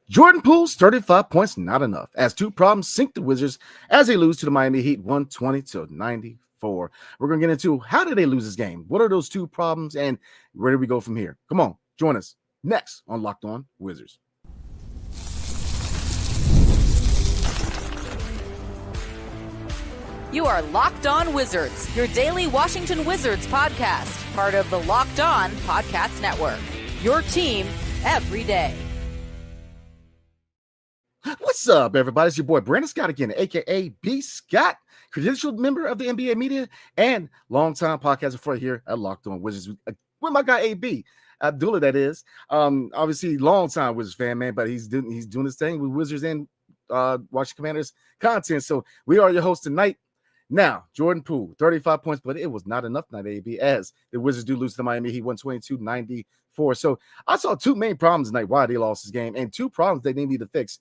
Jordan Poole's 35 points not enough, as two problems sink the Wizards as they lose to the Miami Heat 120-94. We're going to get into how did they lose this game? What are those two problems, and where do we go from here? Come on, join us next on Locked On Wizards. You are Locked On Wizards, your daily Washington Wizards podcast, part of the Locked On Podcast Network. Your team every day. What's up, everybody? It's your boy Brandon Scott again, aka BScott, credentialed member of the NBA media and longtime podcaster for here at Locked On Wizards with my guy AB Abdullah. That is, obviously longtime Wizards fan, man, but he's doing his thing with Wizards and Washington Commanders content. So we are your hosts tonight. Now, Jordan Poole, 35 points, but it was not enough tonight, AB, as the Wizards do lose to the Miami Heat 122-94. So I saw two main problems tonight why they lost this game, and two problems they need to fix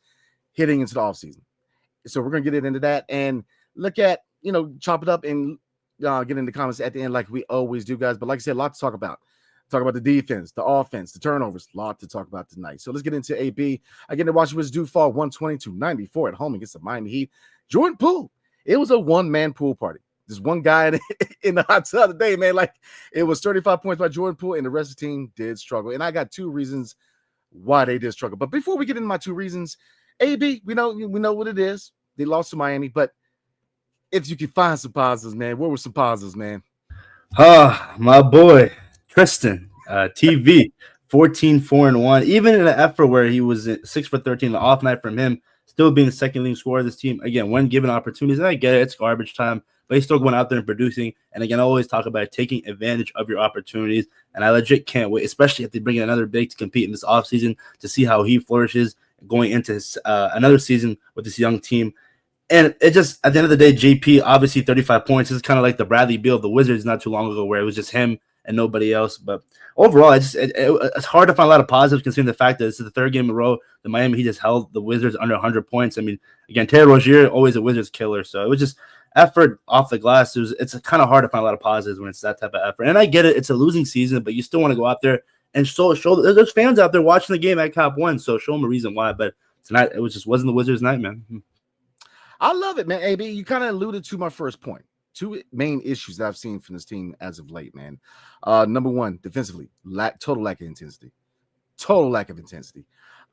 heading into the offseason. So we're going to get into that and look at, chop it up and get into comments at the end like we always do, guys. But like I said, a lot to talk about. Talk about the defense, the offense, the turnovers. A lot to talk about tonight. So let's get into AB. Again, the Washington Wizards do fall 122-94 at home against the Miami Heat. Jordan Poole. It was a one-man pool party. There's one guy in the hot tub today, man. Like, it was 35 points by Jordan Poole, and the rest of the team did struggle. And I got two reasons why they did struggle. But before we get into my two reasons, AB, we know what it is. They lost to Miami, but if you can find some positives, man, what were some positives, man? My boy, Tristan, TV, 14-4-1. Even in an effort where he was 6 for 13, the off night from him, still being the second leading scorer of this team. Again, when given opportunities, and I get it, it's garbage time, but he's still going out there and producing. And again, I always talk about taking advantage of your opportunities, and I legit can't wait, especially if they bring in another big to compete in this offseason, to see how he flourishes going into his another season with this young team. And it just, at the end of the day, JP, obviously 35 points. This is kind of like the Bradley Beal of the Wizards not too long ago, where it was just him and nobody else. But overall, it's hard to find a lot of positives considering the fact that this is the third game in a row the Miami Heat just held the Wizards under 100 points. I mean, again, Terry Rozier, always a Wizards killer. So it was just effort off the glass. It's kind of hard to find a lot of positives when it's that type of effort. And I get it. It's a losing season, but you still want to go out there and show there's fans out there watching the game at Cop One. So show them a reason why. But tonight, it wasn't the Wizards' night, man. I love it, man. AB, you kind of alluded to my first point. Two main issues that I've seen from this team as of late, man. Number one, defensively, total lack of intensity. Total lack of intensity.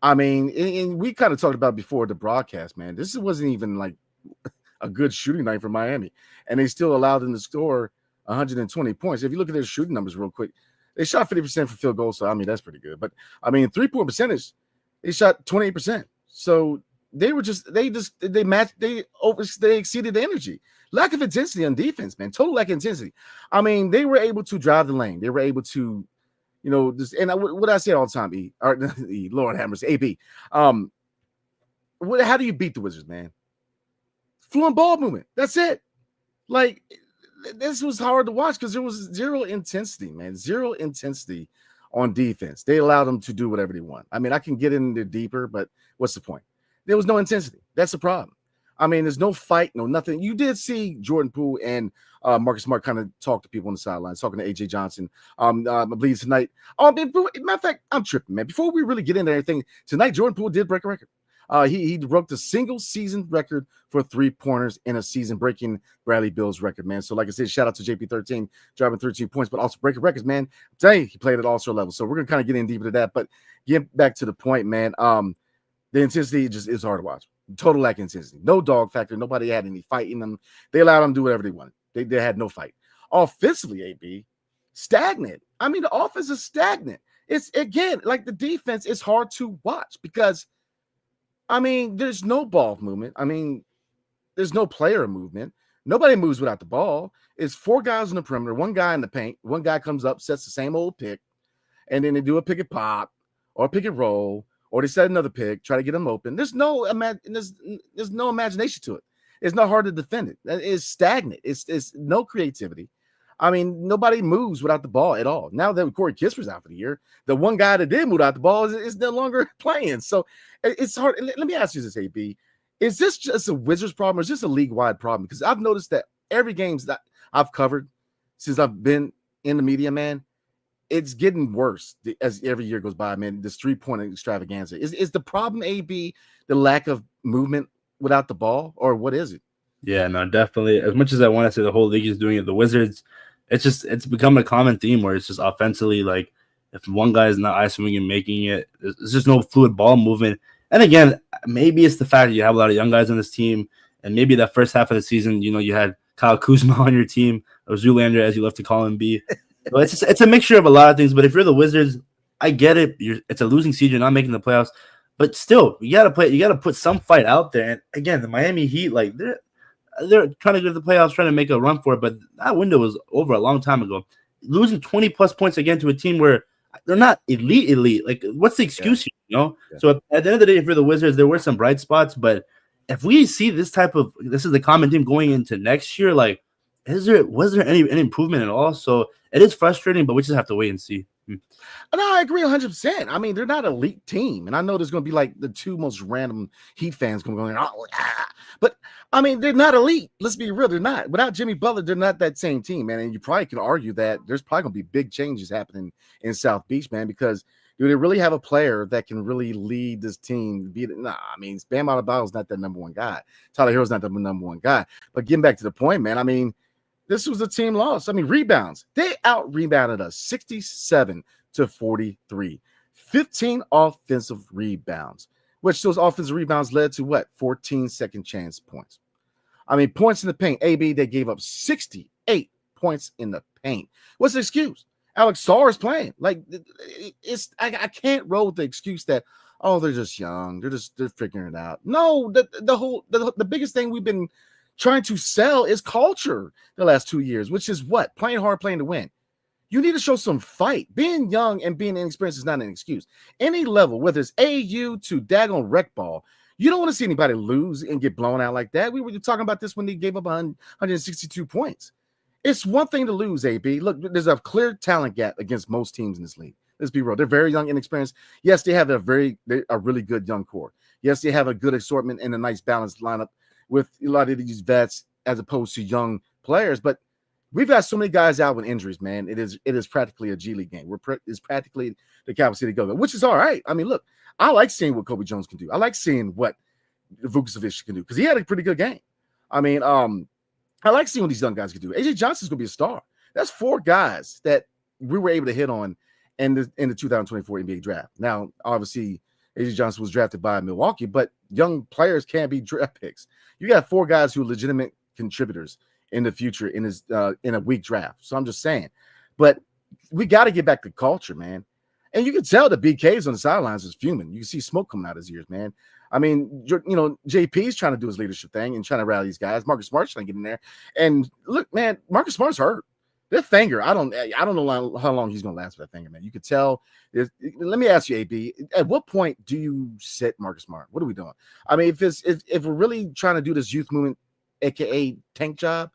I mean, and we kind of talked about before the broadcast, man. This wasn't even like a good shooting night for Miami, and they still allowed them to score 120 points. If you look at their shooting numbers real quick, they shot 50% for field goals, so I mean that's pretty good. But I mean, 3-point percentage, they shot 28%. So they exceeded the energy. Lack of intensity on defense, man. Total lack of intensity. I mean, they were able to drive the lane. They were able to, what I say all the time, Lord have mercy, AB. How do you beat the Wizards, man? Fluent ball movement. That's it. Like, this was hard to watch because there was zero intensity, man. Zero intensity on defense. They allowed them to do whatever they want. I mean, I can get in there deeper, but what's the point? There was no intensity. That's the problem. I mean, there's no fight, no nothing. You did see Jordan Poole and Marcus Smart kind of talk to people on the sidelines, talking to AJ Johnson. I believe tonight. Matter of fact, I'm tripping, man. Before we really get into everything, tonight Jordan Poole did break a record. He broke the single season record for 3-pointers in a season, breaking Bradley Beal's record, man. So, like I said, shout out to JP13 driving 13 points, but also breaking records, man. I'm telling you, he played at all-star level. So we're gonna kind of get in deeper to that, but get back to the point, man. The intensity just is hard to watch. Total lack of intensity. No dog factor. Nobody had any fight in them. They allowed them to do whatever they wanted. They had no fight. Offensively, AB, stagnant. I mean, the offense is stagnant. It's, again, like the defense is hard to watch because, I mean, there's no ball movement. I mean, there's no player movement. Nobody moves without the ball. It's 4 guys on the perimeter, 1 guy in the paint. 1 guy comes up, sets the same old pick, and then they do a pick and pop or a pick and roll. Or they set another pick, try to get them open. There's no imagination to it. It's not hard to defend it. It's stagnant. It's no creativity. I mean, nobody moves without the ball at all. Now that Corey Kisper's out for the year, the one guy that did move out the ball is no longer playing. So it's hard. Let me ask you this, AB. Is this just a Wizards problem or is this a league-wide problem? Because I've noticed that every game that I've covered since I've been in the media, man, it's getting worse as every year goes by, man. This 3-point extravaganza is the problem. AB the lack of movement without the ball, or what is it? Yeah, no, definitely. As much as I want to say the whole league is doing it, the Wizards, it's become a common theme where it's just offensively, like if one guy is not isoing and making it, there's just no fluid ball movement. And again, maybe it's the fact that you have a lot of young guys on this team, and maybe that first half of the season, you had Kyle Kuzma on your team, or Zoolander, as you love to call him, B. So it's a mixture of a lot of things. But if you're the Wizards, I get it. It's a losing season, you're not making the playoffs, but still, you gotta play. You gotta put some fight out there. And again, the Miami Heat, like they're trying to go to the playoffs, trying to make a run for it, but that window was over a long time ago. Losing 20-plus points again to a team where they're not elite. Like, what's the excuse here, Yeah. So at the end of the day, for the Wizards, there were some bright spots, but if we see this is the common team going into next year, like, was there any improvement at all? So it is frustrating, but we just have to wait and see. No, I agree 100%. I mean, they're not an elite team, and I know there's going to be like the two most random Heat fans going, but I mean, they're not elite. Let's be real, they're not. Without Jimmy Butler, they're not that same team, man. And you probably can argue that there's probably going to be big changes happening in South Beach, man, because do they really have a player that can really lead this team? I mean, Bam Adebayo is not that number one guy. Tyler Hero's not the number one guy. But getting back to the point, man, I mean, this was a team loss. I mean, rebounds. They out-rebounded us 67-43. 15 offensive rebounds, which those offensive rebounds led to what? 14 second chance points. I mean, points in the paint. AB, they gave up 68 points in the paint. What's the excuse? Alex Sarr is playing. Like, I can't roll with the excuse that, oh, they're just young. They're figuring it out. No, the biggest thing we've been trying to sell is culture the last 2 years, which is what? Playing hard, playing to win. You need to show some fight. Being young and being inexperienced is not an excuse. Any level, whether it's AU to daggone rec ball, you don't want to see anybody lose and get blown out like that. We were talking about this when they gave up 162 points. It's one thing to lose, AB. Look, there's a clear talent gap against most teams in this league. Let's be real. They're very young, inexperienced. Yes, they have a really good young core. Yes, they have a good assortment and a nice balanced lineup with a lot of these vets as opposed to young players. But we've got so many guys out with injuries, man. It is practically a G League game. It's practically the Capital City Go, which is all right. I mean, look, I like seeing what Kobe Jones can do. I like seeing what Vucevic can do because he had a pretty good game. I mean, I like seeing what these young guys can do. AJ Johnson's going to be a star. That's 4 guys that we were able to hit on in the 2024 NBA draft. Now, obviously, AJ Johnson was drafted by Milwaukee, but young players can't be draft picks. You got 4 guys who are legitimate contributors in the future in a weak draft. So I'm just saying. But we got to get back to culture, man. And you can tell the BK's on the sidelines is fuming. You can see smoke coming out his ears, man. I mean, JP's trying to do his leadership thing and trying to rally these guys. Marcus Smart's trying to get in there. And look, man, Marcus Smart's hurt. That finger, I don't know how long he's going to last with that finger, man. You could tell. Let me ask you, AB, at what point do you sit Marcus Smart? What are we doing? I mean, if we're really trying to do this youth movement, aka tank job,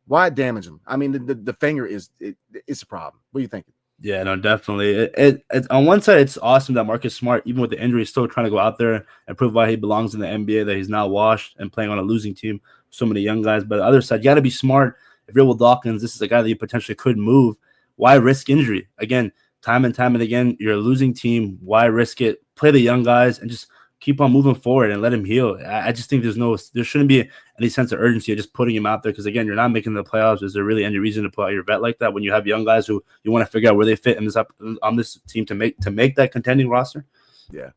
why damage him? I mean, the finger it's a problem. What are you thinking? Yeah, no, definitely. It on one side, it's awesome that Marcus Smart, even with the injury, is still trying to go out there and prove why he belongs in the NBA, that he's not washed and playing on a losing team. So many young guys. But the other side, you got to be smart. If you're Will Dawkins, this is a guy that you potentially could move. Why risk injury? Again, time and again, you're a losing team. Why risk it? Play the young guys and just keep on moving forward and let him heal. I just think there shouldn't be any sense of urgency of just putting him out there because, again, you're not making the playoffs. Is there really any reason to put out your vet like that when you have young guys who you want to figure out where they fit in on this team to make that contending roster? Yeah,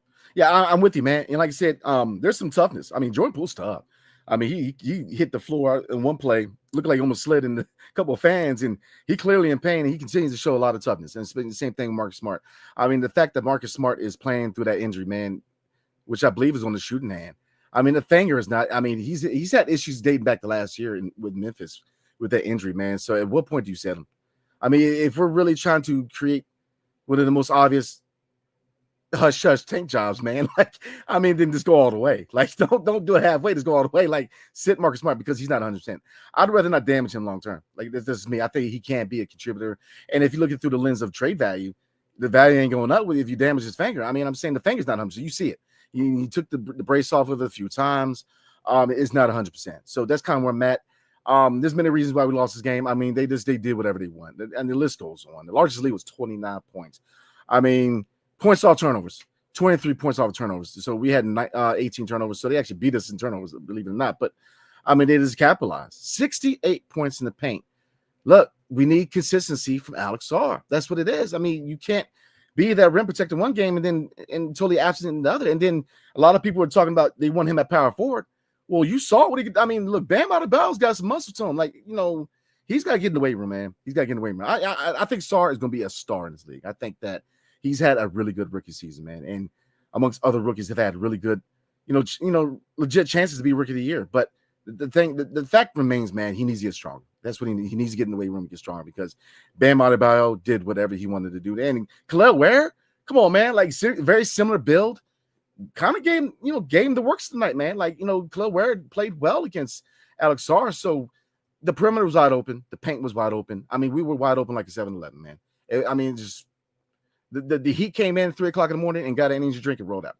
I'm with you, man. And like I said, there's some toughness. I mean, Jordan Poole's tough. I mean, he hit the floor in one play, looked like he almost slid in a couple of fans, and he clearly in pain, and he continues to show a lot of toughness. And it's been the same thing with Marcus Smart. I mean, the fact that Marcus Smart is playing through that injury, man, which I believe is on the shooting hand. I mean, the finger is not – I mean, he's had issues dating back to last year with Memphis with that injury, man. So at what point do you set him? I mean, if we're really trying to create one of the most obvious hush tank jobs, man, like, I mean, then just go all the way. Like, don't do it halfway. Just go all the way. Like, sit Marcus Smart because he's not 100%. I'd rather not damage him long term. Like, this is me. I think he can't be a contributor. And if you look at it through the lens of trade value, the value ain't going up with if you damage his finger. I mean, I'm saying the finger's not 100%. You see it. He took the brace off of it a few times. It's not 100%. So that's kind of where I'm at. There's many reasons why we lost this game. I mean, they did whatever they want, and the list goes on. The largest lead was 29 points. I mean, points off turnovers, 23 points off turnovers. So we had 18 turnovers. So they actually beat us in turnovers, believe it or not. But I mean, they just capitalized. 68 points in the paint. Look, we need consistency from Alex Sarr. That's what it is. I mean, you can't be that rim protector one game and totally absent in the other. And then a lot of people were talking about they want him at power forward. Well, you saw what he could. I mean, look, Bam Adebayo's got some muscle to him. Like, he's got to get in the weight room, man. He's got to get in the weight room. I think Sarr is going to be a star in this league. I think that he's had a really good rookie season, man. And amongst other rookies have had really good, legit chances to be rookie of the year. But the fact remains, man, he needs to get stronger. That's what he needs. He needs to get in the weight room and get stronger because Bam Adebayo did whatever he wanted to do. And Khalil Ware, come on, man, like very similar build. Kind of game the works tonight, man. Like, Khalil Ware played well against Alex Sarr. So the perimeter was wide open. The paint was wide open. I mean, we were wide open like a 7-Eleven, man. I mean, just the Heat came in 3 o'clock in the morning and got an energy drink and rolled out.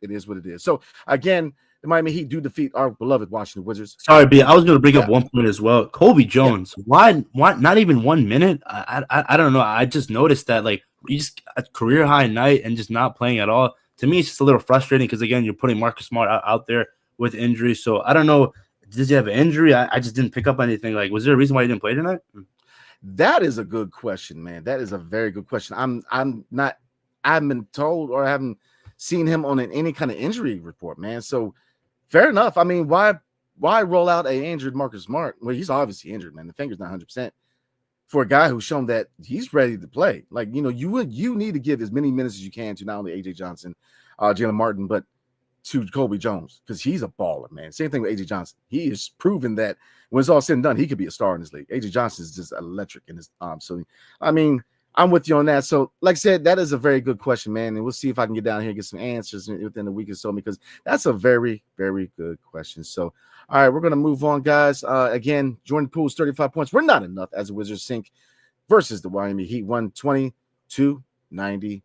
It is what it is. So, again, the Miami Heat do defeat our beloved Washington Wizards. Sorry, B. I was going to bring up one point as well. Kobe Jones, why not even 1 minute? I don't know. I just noticed that, like, he's a career high night and just not playing at all. To me, it's just a little frustrating because, again, you're putting Marcus Smart out there with injury. So I don't know. Did he have an injury? I just didn't pick up anything. Like, was there a reason why he didn't play tonight? That is a good question, man. That is a very good question. I haven't been told or I haven't seen him on any kind of injury report, man. So fair enough. I mean, why roll out a injured Marcus Smart? Well, he's obviously injured, man. The finger's not 100%. For a guy who's shown that he's ready to play. Like, you need to give as many minutes as you can to not only AJ Johnson, Jalen Martin, but to Kobe Jones, because he's a baller, man. Same thing with AJ Johnson. He has proven that when it's all said and done, he could be a star in this league. AJ Johnson is just electric in his arm. So, I mean, I'm with you on that. So, like I said, that is a very good question, man. And we'll see if I can get down here and get some answers within a week or so, because that's a very, very good question. So, all right, we're going to move on, guys. Again, Jordan Poole's 35 points were not enough as the Wizards sink versus the Miami Heat, 120-94.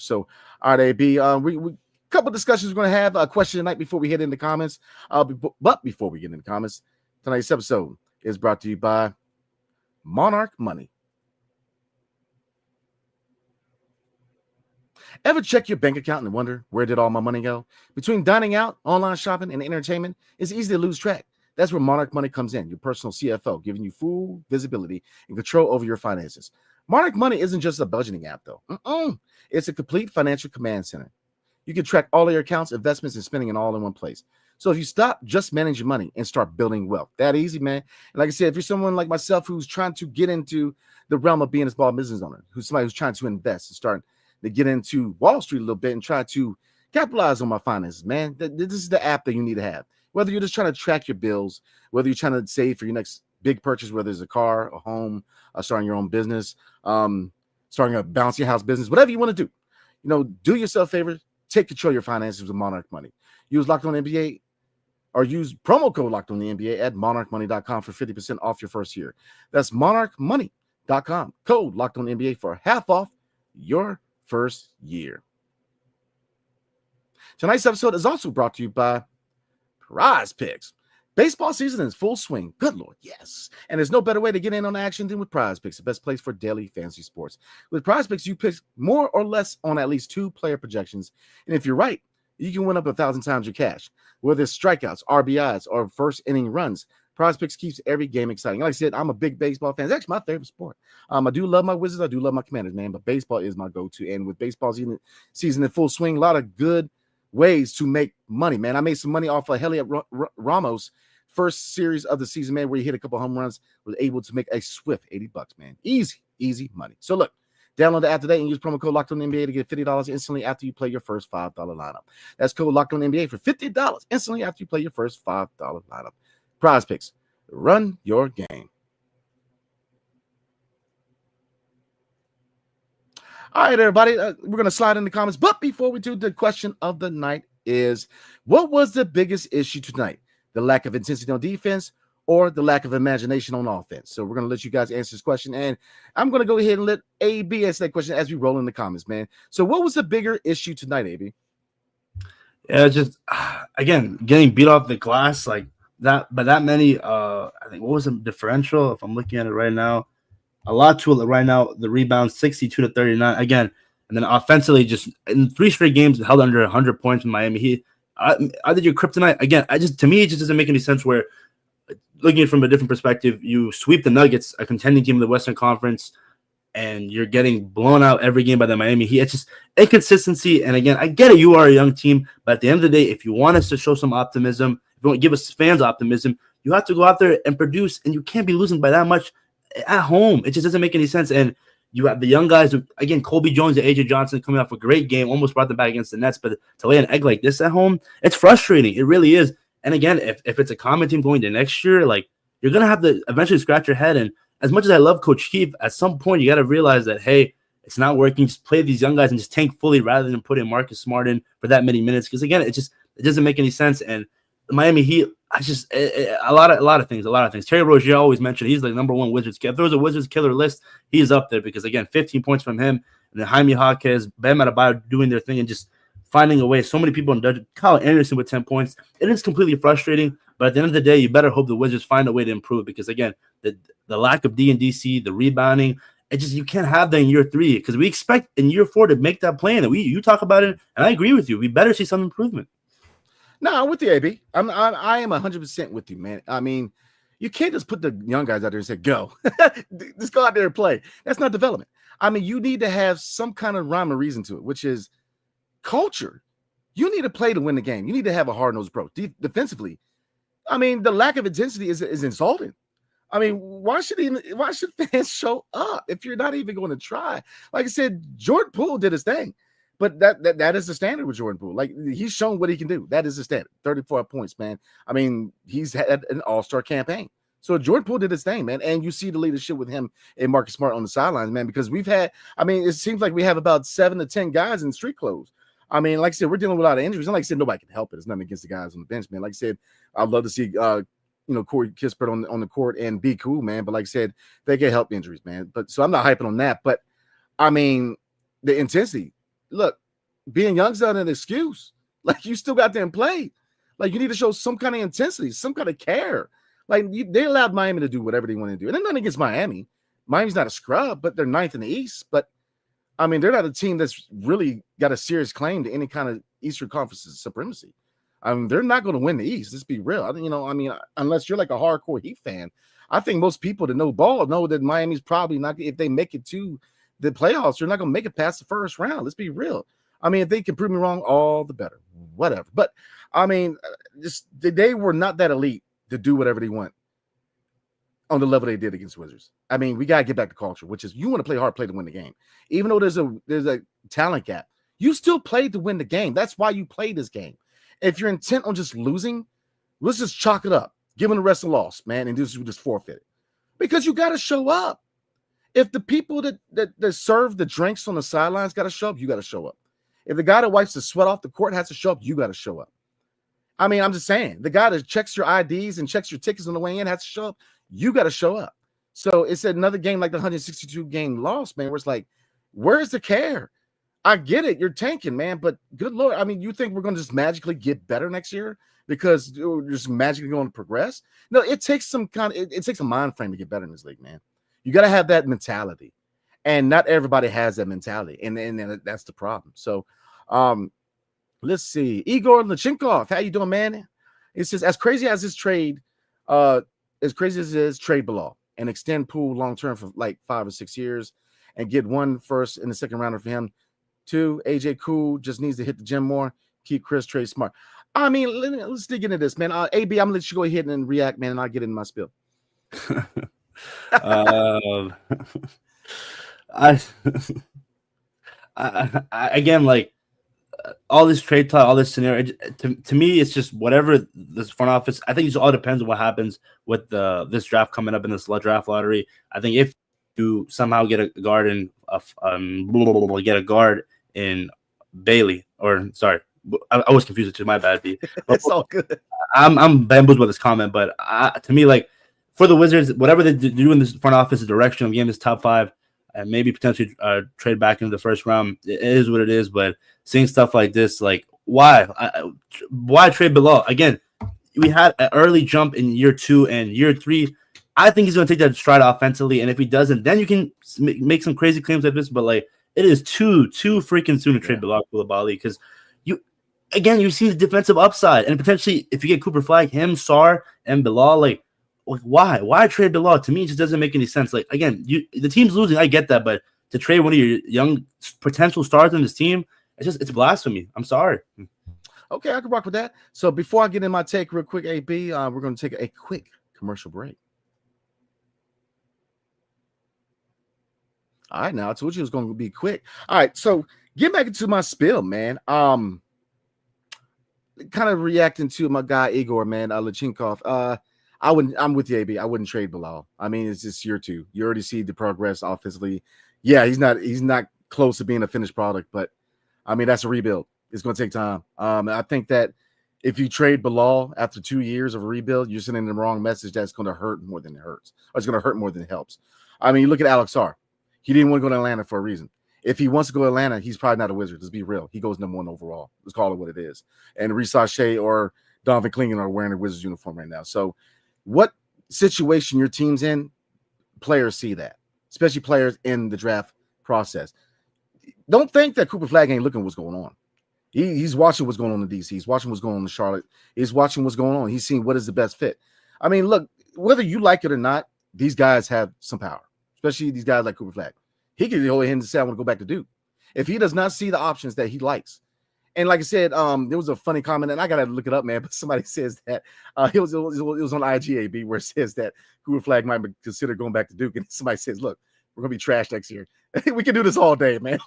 So, all right, AB, we couple discussions we're going to have. A question tonight before we hit into comments. But before we get into comments, tonight's episode is brought to you by Monarch Money. Ever check your bank account and wonder, where did all my money go? Between dining out, online shopping, and entertainment, it's easy to lose track. That's where Monarch Money comes in, your personal CFO, giving you full visibility and control over your finances. Monarch Money isn't just a budgeting app, though. It's a complete financial command center. You can track all of your accounts, investments, and spending it all in one place. So if you stop just managing money and start building wealth, that easy, man. And like I said, if you're someone like myself who's trying to get into the realm of being a small business owner, who's somebody who's trying to invest and start to get into Wall Street a little bit and try to capitalize on my finances, man, this is the app that you need to have. Whether you're just trying to track your bills, whether you're trying to save for your next big purchase, whether it's a car, a home, starting your own business, starting a bouncy house business, whatever you want to do, do yourself a favor. Take control of your finances with Monarch Money. Use Locked On NBA or use promo code Locked On the NBA at monarchmoney.com for 50% off your first year. That's monarchmoney.com. Code Locked On NBA for half off your first year. Tonight's episode is also brought to you by Prizepicks. Baseball season is full swing. Good Lord, yes. And there's no better way to get in on action than with Prizepicks, the best place for daily fantasy sports. With Prizepicks, you pick more or less on at least 2 player projections. And if you're right, you can win up 1,000 times your cash. Whether it's strikeouts, RBIs, or first inning runs, Prizepicks keeps every game exciting. Like I said, I'm a big baseball fan. It's actually my favorite sport. I do love my Wizards. I do love my Commanders, man. But baseball is my go-to. And with baseball season in full swing, a lot of good ways to make money, man. I made some money off of Heliot Ramos' first series of the season, man, where he hit a couple home runs, was able to make a swift $80, man. Easy money. So look, download the app today and use promo code Locked On NBA to get $50 instantly after you play your first $5 lineup. That's code Locked On NBA for $50 instantly after you play your first $5 lineup. Prizepicks, run your game. All right, everybody, we're going to slide in the comments. But before we do, the question of the night is, what was the biggest issue tonight? The lack of intensity on defense or the lack of imagination on offense? So we're going to let you guys answer this question. And I'm going to go ahead and let AB answer that question as we roll in the comments, man. So what was the bigger issue tonight, AB? Yeah, just, again, getting beat off the glass. Like, that many. I think what was the differential? If I'm looking at it right now, a lot to it right now. The rebound 62-39 again, and then offensively, just in 3 straight games held under 100 points in Miami Heat. I think your kryptonite again. To me, it just doesn't make any sense. Where looking at it from a different perspective, you sweep the Nuggets, a contending team in the Western Conference, and you're getting blown out every game by the Miami Heat. It's just inconsistency. And again, I get it. You are a young team, but at the end of the day, if you want us to show some optimism, if you want to give us fans optimism, you have to go out there and produce, and you can't be losing by that much at home. It just doesn't make any sense. And you have the young guys, again, Colby Jones and AJ Johnson coming off a great game, almost brought them back against the Nets, but to lay an egg like this at home, it's frustrating. It really is. And again, if it's a common team going to next year, like, you're going to have to eventually scratch your head. And as much as I love Coach Keefe, at some point you got to realize that, hey, it's not working. Just play these young guys and just tank fully rather than put in Marcus Smart in for that many minutes. Because again, it doesn't make any sense. And the Miami Heat, a lot of things. Terry Rozier always mentioned he's like number one Wizards killer. If there was a Wizards killer list, he's up there because again, 15 points from him, and then Jaime Jaquez, Bam Adebayo doing their thing and just finding a way. So many people in Dutch, Kyle Anderson with 10 points. It is completely frustrating. But at the end of the day, you better hope the Wizards find a way to improve because again, the lack of D&DC, the rebounding, you can't have that in year 3 because we expect in year 4 to make that plan. And you talk about it, and I agree with you. We better see some improvement. No, I'm with you, AB. I am 100% with you, man. I mean, you can't just put the young guys out there and say, go. Just go out there and play. That's not development. I mean, you need to have some kind of rhyme or reason to it, which is culture. You need to play to win the game. You need to have a hard-nosed approach. Defensively, I mean, the lack of intensity is insulting. I mean, why should fans show up if you're not even going to try? Like I said, Jordan Poole did his thing, but that is the standard with Jordan Poole. Like, he's shown what he can do. That is the standard. 34 points, man. I mean, he's had an all-star campaign. So Jordan Poole did his thing, man. And you see the leadership with him and Marcus Smart on the sidelines, man, because it seems like we have about 7 to 10 guys in street clothes. I mean, like I said, we're dealing with a lot of injuries. And like I said, nobody can help it. It's nothing against the guys on the bench, man. Like I said, I'd love to see Corey Kispert on the court and be cool, man. But like I said, they get help injuries, man. But so I'm not hyping on that. But I mean, the intensity. Look, being young's not an excuse. Like, you still got there and play. Like, you need to show some kind of intensity, some kind of care. Like, they allowed Miami to do whatever they want to do. And they're nothing against Miami. Miami's not a scrub, but they're 9th in the East. But I mean, they're not a team that's really got a serious claim to any kind of Eastern Conference supremacy. I mean, they're not going to win the East. Let's be real. Unless you're like a hardcore Heat fan, I think most people that know ball know that Miami's probably not. If they make it to the playoffs, you're not going to make it past the first round. Let's be real. I mean, if they can prove me wrong, all the better. Whatever. But I mean, they were not that elite to do whatever they want on the level they did against Wizards. I mean, we got to get back to culture, which is you want to play hard play to win the game. Even though there's a talent gap, you still played to win the game. That's why you play this game. If you're intent on just losing, let's just chalk it up. Give them the rest of the loss, man, and just forfeit it. Because you got to show up. If the people that serve the drinks on the sidelines got to show up, you got to show up. If the guy that wipes the sweat off the court has to show up, you got to show up. I mean, I'm just saying, the guy that checks your IDs and checks your tickets on the way in has to show up. You got to show up. So it's another game like the 162 game loss, man, where it's like, where's the care? I get it. You're tanking, man, but good Lord. I mean, you think we're going to just magically get better next year because we're just magically going to progress? No, it takes it takes a mind frame to get better in this league, man. You got to have that mentality, and not everybody has that mentality, and that's the problem. So, let's see. Igor Lachinkov, how you doing, man? It says, as crazy as it is, trade below and extend Poole long term for like 5 or 6 years, and get 1 first in the second rounder for him. 2, AJ Cool just needs to hit the gym more. Keep Chris Trey smart. I mean, let's dig into this, man. AB, I'm gonna let you go ahead and react, man, and I'll get into my spill. I again, like, all this trade talk, all this scenario, to me, it's just whatever this front office. I think it just all depends on what happens with this draft coming up in this draft lottery. I think if you somehow get a guard in Bailey, or sorry, I was confused too. My bad, B. It's all good. I'm bamboozled by this comment, but to me, like, for the Wizards, whatever they do in this front office, the direction of getting this top 5, and maybe potentially trade back into the first round, it is what it is. But seeing stuff like this, like, why trade below? Again, we had an early jump in year 2 and year 3. I think he's going to take that stride offensively, and if he doesn't, then you can make some crazy claims like this. But like, it is too freaking soon to trade Bilal Coulibaly because you see the defensive upside, and potentially if you get Cooper Flag, him, Sarr, and Bilal, like why trade Bilal? To me, it just doesn't make any sense. Like again, the team's losing, I get that, but to trade one of your young potential stars in this team, it's blasphemy. I'm sorry. Okay, I can rock with that. So before I get in my take real quick, AB, we're going to take a quick commercial break. All right, now I told you it was going to be quick. All right, so get back into my spiel, man. Kind of reacting to my guy Igor, man, Lachinkov. I'm with you, AB. I wouldn't trade Bilal. I mean, it's just year 2. You already see the progress offensively. Yeah, he's not close to being a finished product, but I mean that's a rebuild. It's going to take time. I think that if you trade Bilal after 2 years of a rebuild, you're sending the wrong message. That's going to hurt more than it hurts, or it's going to hurt more than it helps. I mean, you look at Alex Sarr. He didn't want to go to Atlanta for a reason. If he wants to go to Atlanta, he's probably not a Wizard. Let's be real. He goes number 1 overall. Let's call it what it is. And Risa Shea or Donovan Clingan are wearing a Wizards uniform right now. So what situation your team's in, players see that, especially players in the draft process. Don't think that Cooper Flag ain't looking what's going on. He's watching what's going on in DC. He's watching what's going on in Charlotte. He's watching what's going on. He's seeing what is the best fit. I mean, look, whether you like it or not, these guys have some power, especially these guys like Cooper Flag. He could hold hand and say, I want to go back to Duke. If he does not see the options that he likes. And like I said, there was a funny comment, and I got to look it up, man, but somebody says that it was on IGAB where it says that Cooper Flag might consider going back to Duke. And somebody says, look, we're going to be trash next year. We can do this all day, man.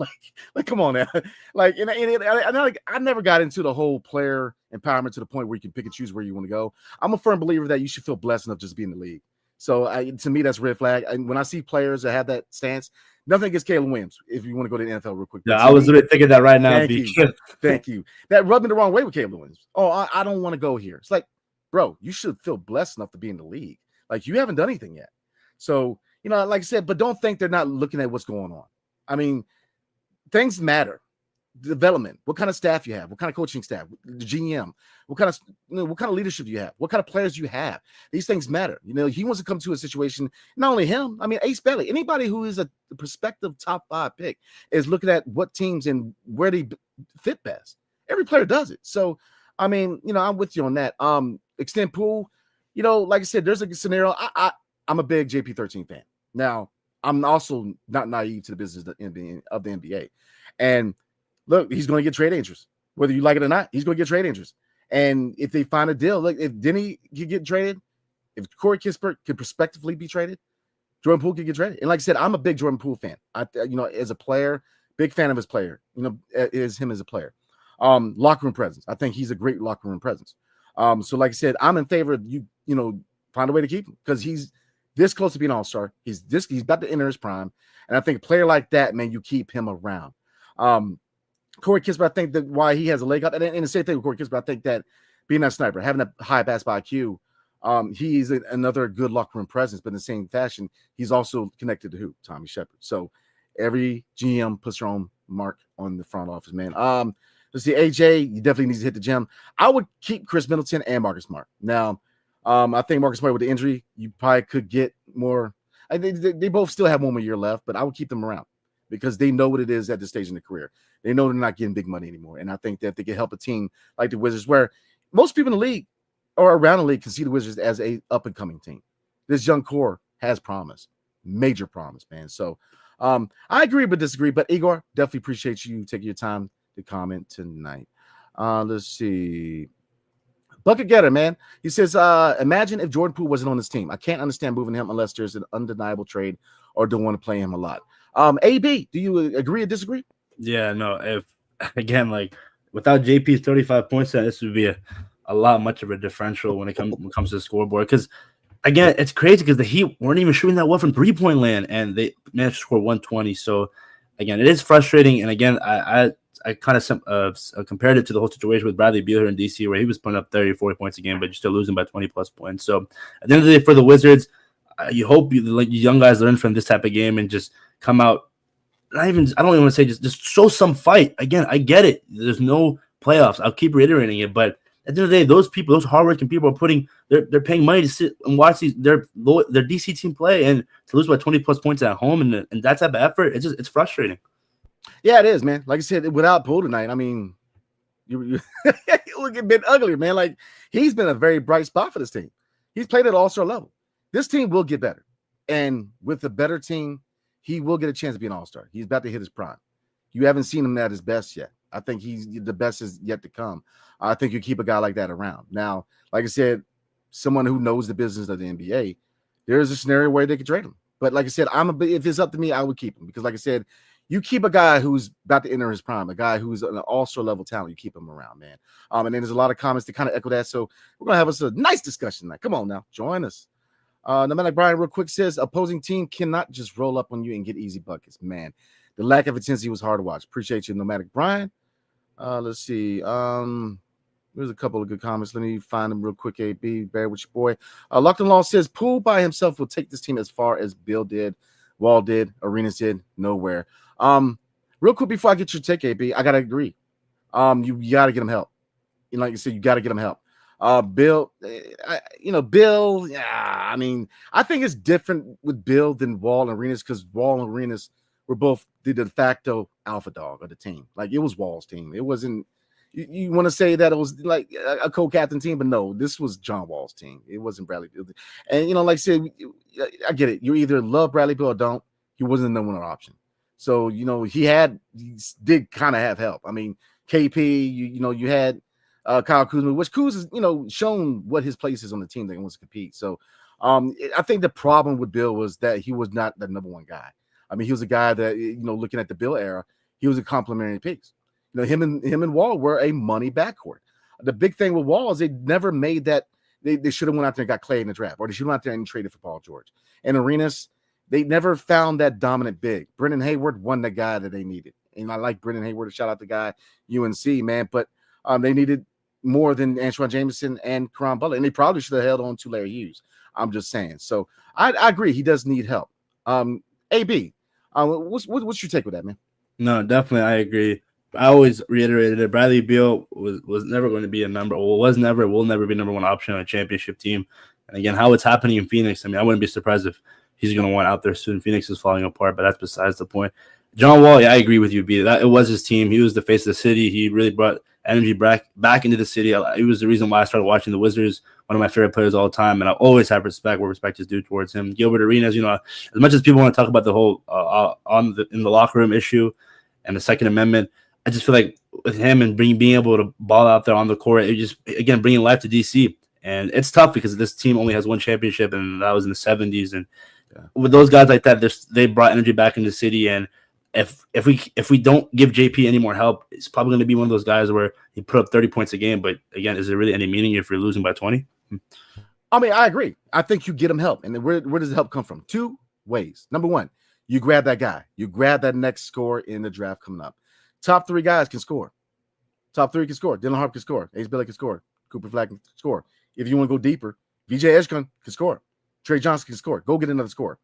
Like come on now. Like, I never got into the whole player empowerment to the point where you can pick and choose where you want to go. I'm a firm believer that you should feel blessed enough just to be in the league. So to me, that's red flag. And when I see players that have that stance, nothing against Caleb Williams, if you want to go to the NFL real quick. Yeah, I was really thinking that right now. Thank you. That rubbed me the wrong way with Caleb Williams. Oh, I don't want to go here. It's like, bro, you should feel blessed enough to be in the league. Like, you haven't done anything yet. So, like I said, but don't think they're not looking at what's going on. I mean, things matter. Development, what kind of staff you have, what kind of coaching staff, the GM, what kind of leadership you have, what kind of players you have. These things matter. He wants to come to a situation, not only him, I mean, Ace Bailey, anybody who is a prospective top 5 pick is looking at what teams and where they fit best. Every player does it. So, I mean, I'm with you on that. Extend Poole, like I said, there's a scenario. I'm a big JP13 fan. Now, I'm also not naive to the business of the NBA. And look, he's going to get trade interest. Whether you like it or not, he's going to get trade interest. And if they find a deal, look, if Denny could get traded, if Corey Kispert could prospectively be traded, Jordan Poole could get traded. And like I said, I'm a big Jordan Poole fan. As a player, big fan of his player, is him as a player. Locker room presence. I think he's a great locker room presence. So like I said, I'm in favor of you, find a way to keep him because he's this close to being an all-star. He's about to enter his prime. And I think a player like that, man, you keep him around. Corey Kispert, I think that why he has a leg up, and the same thing with Corey Kispert, I think that being that sniper, having a high basketball IQ, he's another good locker room presence, but in the same fashion, he's also connected to who? Tommy Shepard. So every GM puts their own mark on the front office, man. Let's see, AJ, you definitely need to hit the gym. I would keep Chris Middleton and Marcus Smart. Now, I think Marcus Smart with the injury, you probably could get more. They both still have one more year left, but I would keep them around because they know what it is at this stage in the career. They know they're not getting big money anymore. And I think that they can help a team like the Wizards, where most people in the league or around the league can see the Wizards as a up-and-coming team. This young core has promise, major promise, man. So I agree but disagree. But Igor, definitely appreciate you taking your time to comment tonight. Let's see. Bucket Getter, man. He says, imagine if Jordan Poole wasn't on this team. I can't understand moving him unless there's an undeniable trade or don't want to play him a lot. AB, do you agree or disagree? Yeah, no. If again, like without JP's 35 points, this would be a lot much of a differential when it comes to the scoreboard. Because again, it's crazy because the Heat weren't even shooting that well from 3-point land, and they managed to score 120. So again, it is frustrating. And again, I kind of compared it to the whole situation with Bradley Beal here in DC, where he was putting up 30, 40 points a game, but you're still losing by 20 plus points. So at the end of the day, for the Wizards, you hope you young guys learn from this type of game and just come out. I don't even want to say just show some fight. Again, I get it. There's no playoffs. I'll keep reiterating it, but At the end of the day, those people, those hardworking people, they're paying money to sit and watch their DC team play, and to lose by 20 plus points at home and that type of effort, it's frustrating. Yeah, it is, man. Like I said, without Poole tonight, I mean, you look a bit uglier, man. Like, he's been a very bright spot for this team. He's played at all-star level. This team will get better. And with a better team, he will get a chance to be an all-star. He's about to hit his prime. You haven't seen him at his best yet. I think the best is yet to come. I think you keep a guy like that around. Now, like I said, someone who knows the business of the NBA, there's a scenario where they could trade him. But like I said, if it's up to me, I would keep him. Because like I said, you keep a guy who's about to enter his prime, a guy who's an all-star level talent, you keep him around, man. And then there's a lot of comments that kind of echo that. So we're going to have us a nice discussion tonight. Come on now, join us. Nomadic Brian real quick says, opposing team cannot just roll up on you and get easy buckets. Man, the lack of intensity was hard to watch. Appreciate you, Nomadic Brian. Let's see. There's a couple of good comments. Let me find them real quick. AB, bear with your boy. Locked and Law says, Poole by himself will take this team as far as Bill did, Wall did, Arenas did, nowhere. Real quick before I get your take, AB, I gotta agree. You gotta get him help. Like you said, you gotta get him help. Bill, Bill. Yeah, I mean, I think it's different with Bill than Wall and Arenas because Wall and Arenas were both the de facto alpha dog of the team. Like, it was Wall's team. It wasn't. You want to say that it was like a co-captain team, but no, this was John Wall's team. It wasn't Bradley Beal. And like I said, I get it. You either love Bradley Beal or don't. He wasn't the number one option. So he did kind of have help. I mean, KP, you had Kyle Kuzma, which Kuz has shown what his place is on the team that wants to compete. So I think the problem with Bill was that he was not the number one guy. I mean, he was a guy that looking at the Bill era, he was a complimentary piece. Him and Wall were a money backcourt. The big thing with Wall is they never made that. They should have went out there and got Clay in the draft, or they should have went out there and traded for Paul George. And Arenas, they never found that dominant big. Brendan Hayward won the guy that they needed. And I like Brendan Hayward. Shout out the guy, UNC, man. But they needed more than Antoine Jameson and Caron Butler. And they probably should have held on to Larry Hughes. I'm just saying. So I agree. He does need help. AB, what's your take with that, man? No, definitely. I agree. I always reiterated it. Bradley Beal was never going to be will never be number one option on a championship team. And again, how it's happening in Phoenix, I mean, I wouldn't be surprised if he's going to want out there soon. Phoenix is falling apart, but that's besides the point. John Wall, yeah, I agree with you, B. That it was his team. He was the face of the city. He really brought energy back into the city. It was the reason why I started watching the Wizards, one of my favorite players of all time, and I always have respect where respect is due towards him. Gilbert Arenas, as much as people want to talk about the whole in the locker room issue and the Second Amendment, I just feel like with him and being able to ball out there on the court, it just, again, bringing life to DC. And it's tough because this team only has one championship, and that was in the 70s. And with those guys like that, they brought energy back in the city. And if we don't give JP any more help, it's probably going to be one of those guys where he put up 30 points a game. But again, is there really any meaning if you're losing by 20? I mean, I agree. I think you get him help. And then where does the help come from? Two ways. Number one, you grab that guy. You grab that next scorer in the draft coming up. Top three guys can score. Top three can score. Dylan Harper can score. Ace Billy can score. Cooper Flag can score. If you want to go deeper, VJ Edgecombe can score. Trey Johnson can score. Go get another score.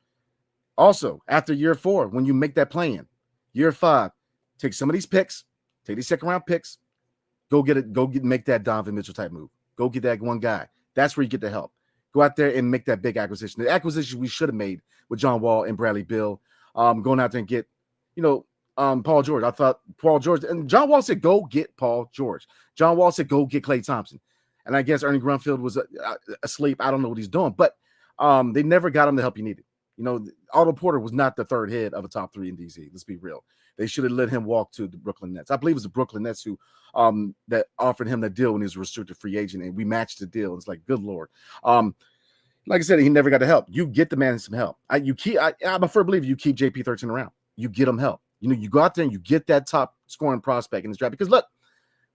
Also, after year 4, when you make that plan, year 5, take some of these picks, take these second round picks, make that Donovan Mitchell type move. Go get that one guy. That's where you get the help. Go out there and make that big acquisition. The acquisition we should have made with John Wall and Bradley Beal, going out there and get, Paul George. I thought Paul George and John Wall said, go get Paul George. John Wall said, go get Klay Thompson. And I guess Ernie Grunfeld was asleep. I don't know what he's doing, but they never got him the help he needed. Otto Porter was not the third head of a top 3 in DC. Let's be real. They should have let him walk to the Brooklyn Nets. I believe it was the Brooklyn Nets who that offered him the deal when he was a restricted free agent, and we matched the deal. It's like, good Lord. Like I said, he never got the help. You get the man some help. I'm a firm believer you keep JP 13 around. You get him help. You go out there and you get that top scoring prospect in this draft. Because look,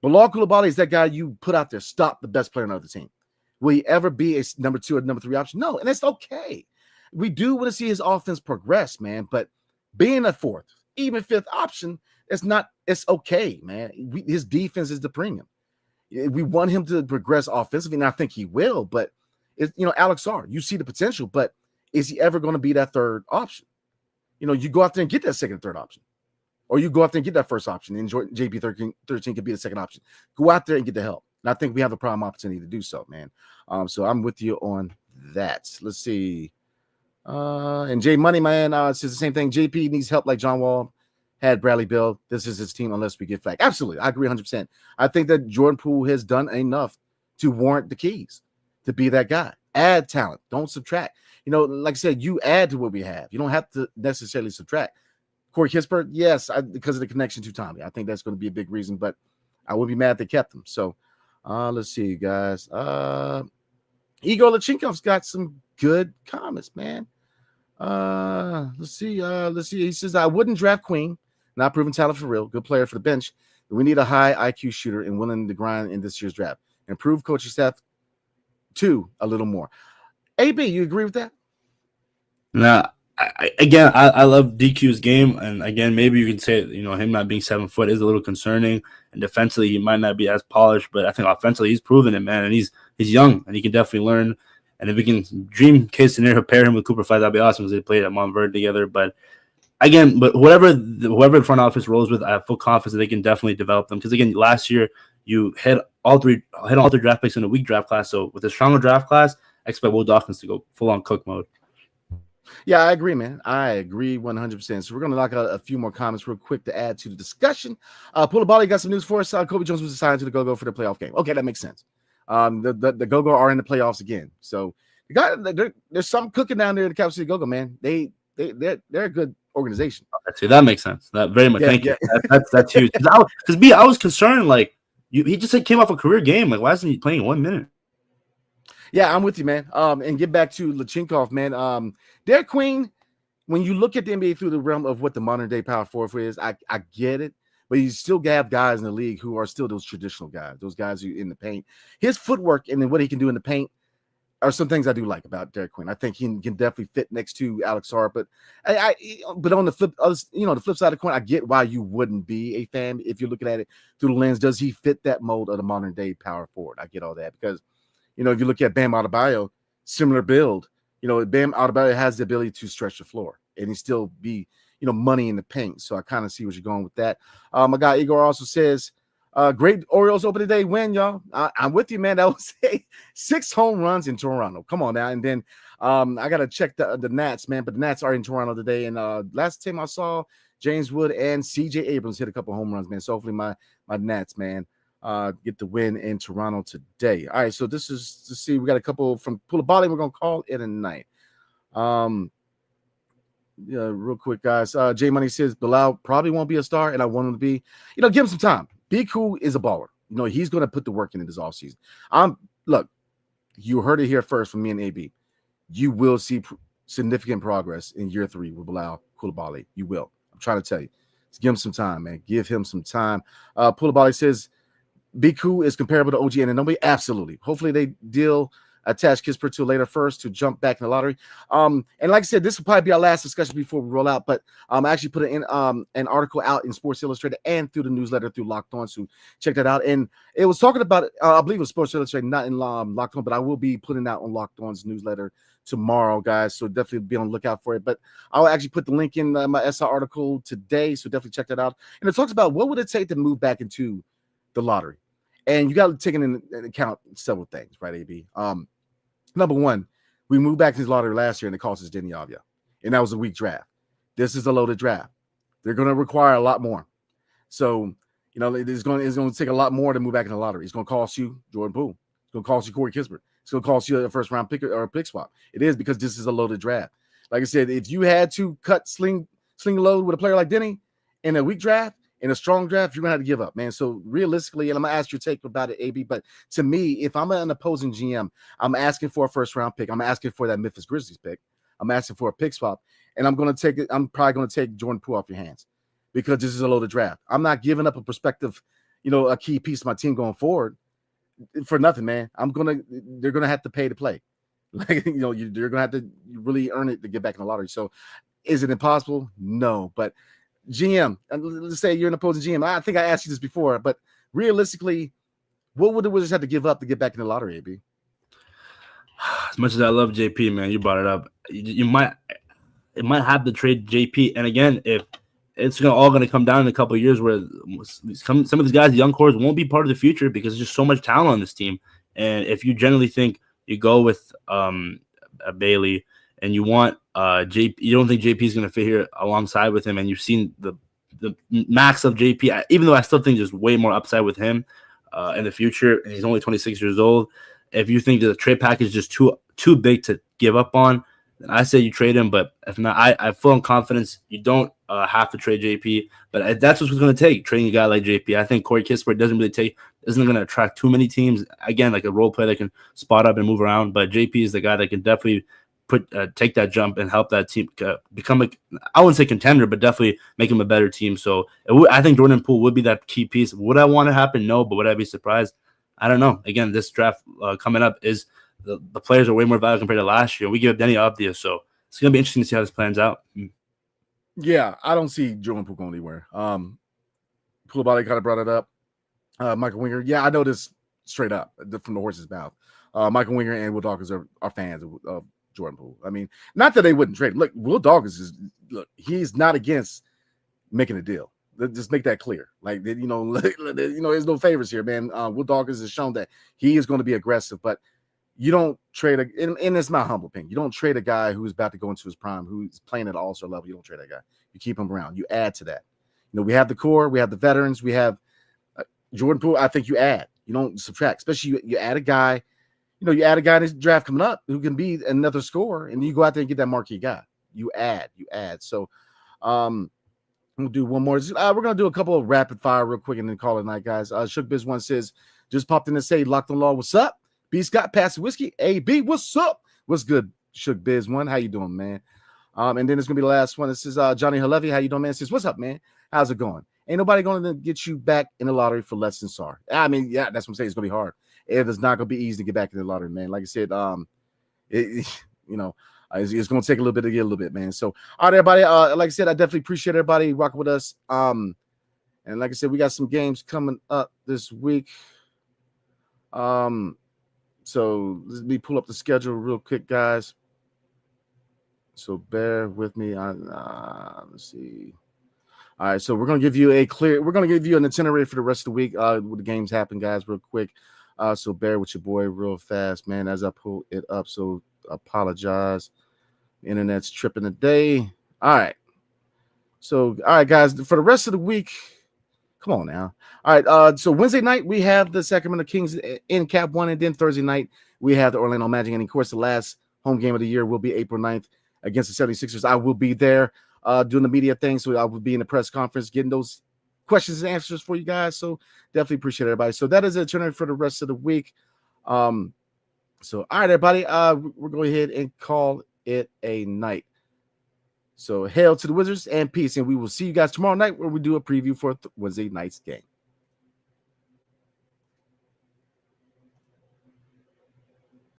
Bilal Coulibaly is that guy you put out there, stop the best player on the other team. Will he ever be a number 2 or number 3 option? No, and that's okay. We do want to see his offense progress, man. But being a 4th, even 5th option, it's okay, man. His defense is the premium. We want him to progress offensively, and I think he will. But Alex Sarr, you see the potential, but is he ever going to be that 3rd option? You go out there and get that 2nd or 3rd option. Or you go out there and get that 1st option, and JP 13 could be the 2nd option. Go out there and get the help. And I think we have a prime opportunity to do so, man. So I'm with you on that. Let's see. And Jay Money, man, says the same thing. JP needs help like John Wall had Bradley Beal. This is his team unless we get flagged. Absolutely. I agree 100%. I think that Jordan Poole has done enough to warrant the keys to be that guy. Add talent. Don't subtract. Like I said, you add to what we have. You don't have to necessarily subtract. Corey Kispert, yes, because of the connection to Tommy. I think that's going to be a big reason, but I would be mad if they kept him. So let's see, guys. Igor Lachenkov's got some good comments, man. Let's see. He says, I wouldn't draft Queen. Not proven talent for real. Good player for the bench. We need a high IQ shooter and willing to grind in this year's draft. Improve coaching staff too a little more. AB, you agree with that? Nah, I love DQ's game, and again, maybe you can say him not being 7 foot is a little concerning, and defensively he might not be as polished, but I think offensively he's proven it, man, and he's young and he can definitely learn. And if we can dream case scenario pair him with Cooper Flight, that'd be awesome because they played at Montverde together. But whoever the front office rolls with, I have full confidence that they can definitely develop them. Because again, last year you hit all three draft picks in a weak draft class. So with a stronger draft class, I expect Will Dawkins to go full on cook mode. Yeah, I agree, man. I agree 100%. So we're going to knock out a few more comments real quick to add to the discussion. Pull the ball. Got some news for us. Kobe Jones was assigned to the Go-Go for the playoff game. Okay, that makes sense. The Go-Go are in the playoffs again. So there's something cooking down there at the Capital City Go-Go, man. They're a good organization. See, that makes sense. That very much. Thank you. That's huge. Because I was concerned. Like he just came off a career game. Like why isn't he playing 1 minute? Yeah, I'm with you, man. And get back to Lachenkov, man. Derek Queen, when you look at the NBA through the realm of what the modern day power forward is, I get it, but you still have guys in the league who are still those traditional guys, those guys who in the paint. His footwork and then what he can do in the paint are some things I do like about Derek Queen. I think he can definitely fit next to Alex Hart, but but on the flip, the flip side of the coin, I get why you wouldn't be a fan if you're looking at it through the lens. Does he fit that mold of the modern day power forward? I get all that because if you look at Bam Adebayo, similar build. Bam Adebayo has the ability to stretch the floor and he still be money in the paint. So I kind of see what you're going with that. My guy Igor also says, great Orioles open today win, y'all. I'm with you, man. That was 6 home runs in Toronto. Come on now. And then I gotta check the Nats, man. But the Nats are in Toronto today. And last time I saw James Wood and CJ Abrams hit a couple home runs, man. So hopefully my Nats, man, get the win in Toronto today. All right, so this is to see. We got a couple from Pulabali. We're gonna call it a night. Real quick, guys. Jay Money says Bilal probably won't be a star, and I want him to be. Give him some time. Be cool is a baller. He's gonna put the work in this offseason. Look, you heard it here first from me and AB. You will see significant progress in year 3 with Bilal Coulibaly. You will. I'm trying to tell you. Just give him some time, man. Give him some time. Coulibaly says Biku is comparable to OG Anunoby. Absolutely. Hopefully they attach Kispert to later first to jump back in the lottery. And like I said, this will probably be our last discussion before we roll out. But I actually put an article out in Sports Illustrated and through the newsletter through Locked On. So check that out. And it was talking about I believe it was Sports Illustrated, not in Locked On, but I will be putting out on Locked On's newsletter tomorrow, guys. So definitely be on the lookout for it. But I'll actually put the link in my SR article today. So definitely check that out. And it talks about what would it take to move back into the lottery. And you got to take into account several things, right, AB? Number one, we moved back to this lottery last year and it cost us Denny Avia. And that was a weak draft. This is a loaded draft. They're going to require a lot more. So, it's going to take a lot more to move back in the lottery. It's going to cost you Jordan Poole. It's going to cost you Corey Kispert. It's going to cost you a first-round pick or a pick swap. It is because this is a loaded draft. Like I said, if you had to cut sling load with a player like Denny in a weak draft, in a strong draft, you're going to have to give up, man. So realistically, and I'm going to ask your take about it, AB, but to me, if I'm an opposing GM, I'm asking for a first-round pick. I'm asking for that Memphis Grizzlies pick. I'm asking for a pick swap, and I'm probably going to take Jordan Poole off your hands because this is a loaded draft. I'm not giving up a perspective, a key piece of my team going forward for nothing, man. They're going to have to pay to play. Like, you're going to have to really earn it to get back in the lottery. So is it impossible? No, but GM, let's say you're an opposing GM. I think I asked you this before, but realistically, what would the Wizards have to give up to get back in the lottery, AB? As much as I love JP, man, you brought it up. It might have to trade JP. And again, if it's all going to come down in a couple of years where some of these guys, the young cores, won't be part of the future because there's just so much talent on this team. And if you generally think you go with a Bailey and you want JP, you don't think JP is going to fit here alongside with him, and you've seen the max of JP, even though I still think there's way more upside with him in the future, and he's only 26 years old. If you think the trade package is just too big to give up on, then I say you trade him. But if not, I have full confidence you don't have to trade JP. But that's what's going to take, trading a guy like JP. I think Corey Kispert isn't going to attract too many teams. Again, like a role player that can spot up and move around. But JP is the guy that can definitely take that jump and help that team become I wouldn't say contender, but definitely make him a better team. So I think Jordan Poole would be that key piece. Would I want to happen? No, but would I be surprised? I don't know. Again, this draft coming up is the players are way more valuable compared to last year. We give up Denny Avdia, so it's going to be interesting to see how this plans out. Yeah, I don't see Jordan Poole going anywhere. Poole Body kind of brought it up. Michael Winger. Yeah, I know this straight up from the horse's mouth. Michael Winger and Will Dawkins are fans of Jordan Poole. I mean, not that they wouldn't trade. Look, Will Dawkins he's not against making a deal. Let's just make that clear. Like, there's no favors here, man. Will Dawkins has shown that he is going to be aggressive, but you don't trade and it's my humble opinion. You don't trade a guy who's about to go into his prime, who's playing at all-star level. You don't trade that guy. You keep him around. You add to that. We have the core, we have the veterans, we have Jordan Poole. I think you add. You don't subtract. Especially you add a guy. You add a guy in this draft coming up who can be another scorer, and you go out there and get that marquee guy. You add. So, we'll do one more. We're going to do a couple of rapid fire real quick and then call it night, guys. Shook Biz One says, just popped in to say, Locked on Law, what's up? BScott, Pass the Whiskey. AB, what's up? What's good, Shook Biz One? How you doing, man? And then it's going to be the last one. This is Johnny Halevi. How you doing, man? Says, what's up, man? How's it going? Ain't nobody going to get you back in the lottery for less than SAR. I mean, yeah, that's what I'm saying. It's going to be hard. It is not going to be easy to get back in the lottery, man. Like I said, it's going to take a little bit to get a little bit, man. So, all right, everybody. Like I said, I definitely appreciate everybody rocking with us. And like I said, we got some games coming up this week. So let me pull up the schedule real quick, guys. So bear with me. Let's see. All right, so we're gonna give you an itinerary for the rest of the week. When the games happen, guys, real quick. So bear with your boy real fast, man, as I pull it up. So apologize. Internet's tripping today. All right. So, all right, guys, for the rest of the week, come on now. All right. So Wednesday night, we have the Sacramento Kings in Cap 1. And then Thursday night, we have the Orlando Magic. And, of course, the last home game of the year will be April 9th against the 76ers. I will be there doing the media thing. So I will be in the press conference getting those questions and answers for you guys. So definitely appreciate everybody. So that is a turn for the rest of the week. So, all right, everybody, we're going ahead and call it a night. So hail to the Wizards and peace. And we will see you guys tomorrow night where we do a preview for Wednesday night's game.